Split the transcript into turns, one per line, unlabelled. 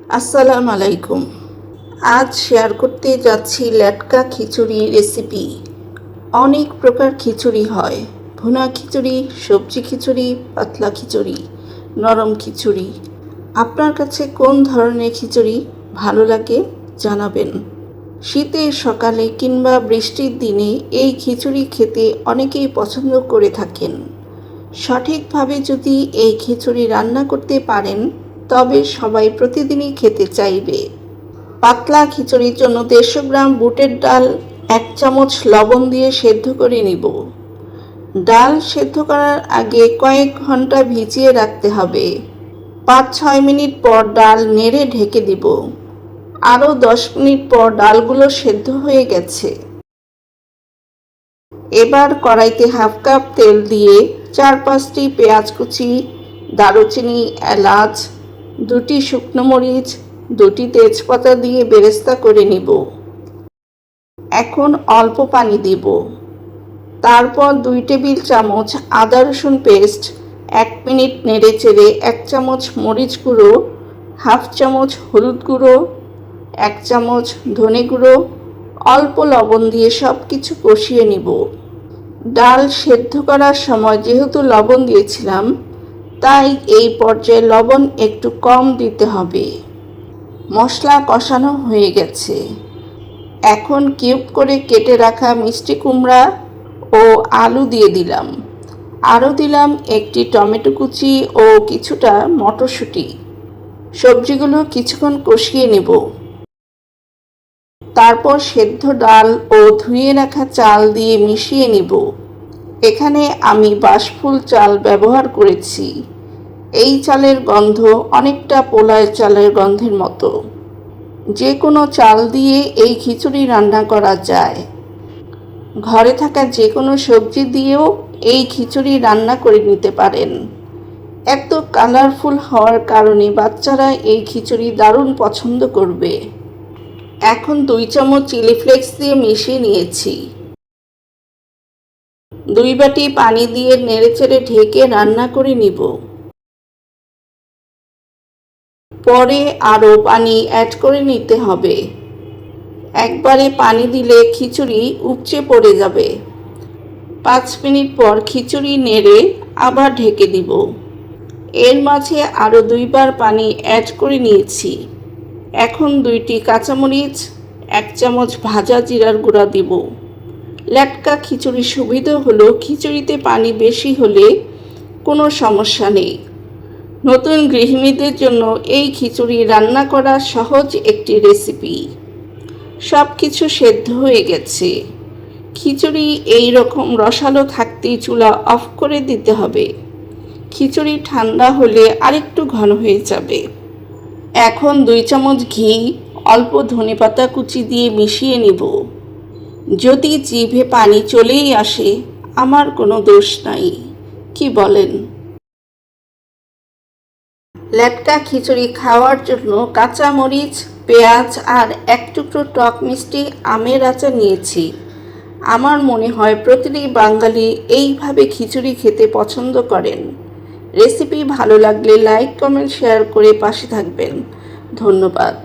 আসসালামু আলাইকুম। আজ শেয়ার করতে যাচ্ছি লেটকা খিচুড়ি রেসিপি। অনেক প্রকার খিচুড়ি হয়। ভুনা খিচুড়ি, সবজি খিচুড়ি, পাতলা খিচুড়ি, নরম খিচুড়ি। আপনার কাছে কোন ধরনের খিচুড়ি ভালো লাগে জানাবেন। শীতের সকালে কিংবা বৃষ্টির দিনে এই খিচুড়ি খেতে অনেকেই পছন্দ করে থাকেন। সঠিকভাবে যদি এই খিচুড়ি রান্না করতে পারেন তবে সবাই প্রতিদিনই খেতে চাইবে। পাতলা খিচুড়ির জন্য 150 গ্রাম বুটের ডাল 1 চামচ লবণ দিয়ে সেদ্ধ করে নিব। ডাল সেদ্ধ করার আগে কয়েক ঘন্টা ভিজিয়ে রাখতে হবে। 5-6 মিনিট পর ডাল নেড়ে ঢেকে দিব। আরও 10 মিনিট পর ডালগুলো সেদ্ধ হয়ে গেছে। এবার কড়াইতে হাফ কাপ তেল দিয়ে 4-5টি পেঁয়াজ কুচি, দারুচিনি, এলাচ, 2টি শুকনো মরিচ, 2টি তেজপাতা দিয়ে বেরেস্তা করে নিব। এখন অল্প পানি দিব। তারপর 2 টেবিল চামচ আদা রসুন পেস্ট, 1 মিনিট নেড়ে চেড়ে 1 চামচ মরিচ গুঁড়ো, হাফ চামচ হলুদ গুঁড়ো, 1 চামচ ধনে গুঁড়ো, অল্প লবণ দিয়ে সব কিছু কষিয়ে নিব। ডাল সেদ্ধ করার সময় যেহেতু লবণ দিয়েছিলাম, তাই এই পর্যায়ে লবণ একটু কম দিতে হবে। মশলা কষানো হয়ে গেছে। এখন কিউব করে কেটে রাখা মিষ্টি কুমড়া ও আলু দিয়ে দিলাম। আরও দিলাম একটি টমেটো কুচি ও কিছুটা মটরশুঁটি। সবজিগুলো কিছুক্ষণ কষিয়ে নেব। তারপর সেদ্ধ ডাল ও ধুয়ে রাখা চাল দিয়ে মিশিয়ে নিব। এখানে আমি বাসফুল চাল ব্যবহার করেছি। এই চালের গন্ধ অনেকটা পোলাও চালের গন্ধের মতো। যে কোনো চাল দিয়ে এই খিচুড়ি রান্না করা যায়। ঘরে থাকা যে কোনো সবজি দিয়েও এই খিচুড়ি রান্না করে নিতে পারেন। এত কালারফুল হওয়ার কারণে বাচ্চারা এই খিচুড়ি দারুণ পছন্দ করবে। এখন 2 চামচ চিলি ফ্লেক্স দিয়ে মিশিয়ে নিয়েছি। 2 বাটি পানি দিয়ে নেড়েচেড়ে ঢেকে রান্না করে নিব। পরে আরও পানি অ্যাড করে নিতে হবে। একবারে পানি দিলে খিচুড়ি উপচে পড়ে যাবে। 5 মিনিট পর খিচুড়ি নেড়ে আবার ঢেকে দিব। এর মাঝে আরও 2 বার পানি অ্যাড করে নিয়েছি। এখন 2টি কাঁচামরিচ, 1 চামচ ভাজা জিরার গুঁড়া দিব। লেটকা খিচুড়ির সুবিধা হলো খিচুড়িতে পানি বেশি হলে কোনো সমস্যা নেই। নতুন গৃহিণীদের জন্য এই খিচুড়ি রান্না করা সহজ একটি রেসিপি। সব কিছু সেদ্ধ হয়ে গেছে। খিচুড়ি এই রকম রসালো থাকতেই চুলা অফ করে দিতে হবে। খিচুড়ি ঠান্ডা হলে আরেকটু ঘন হয়ে যাবে। এখন 2 চামচ ঘি, অল্প ধনেপাতা কুচি দিয়ে মিশিয়ে নিব। যদি জিভে পানি চলেই আসে, আমার কোনো দোষ নাই। কি বলেন? লেটকা খিচুড়ি খাওয়ার জন্য কাঁচা মরিচ, পেঁয়াজ আর 1 টুকরো টক মিষ্টি আমের আচার নিয়েছি। আমার মনে হয় প্রতিটি বাঙালি এইভাবে খিচুড়ি খেতে পছন্দ করেন। রেসিপি ভালো লাগলে লাইক, কমেন্ট, শেয়ার করে পাশে থাকবেন। ধন্যবাদ।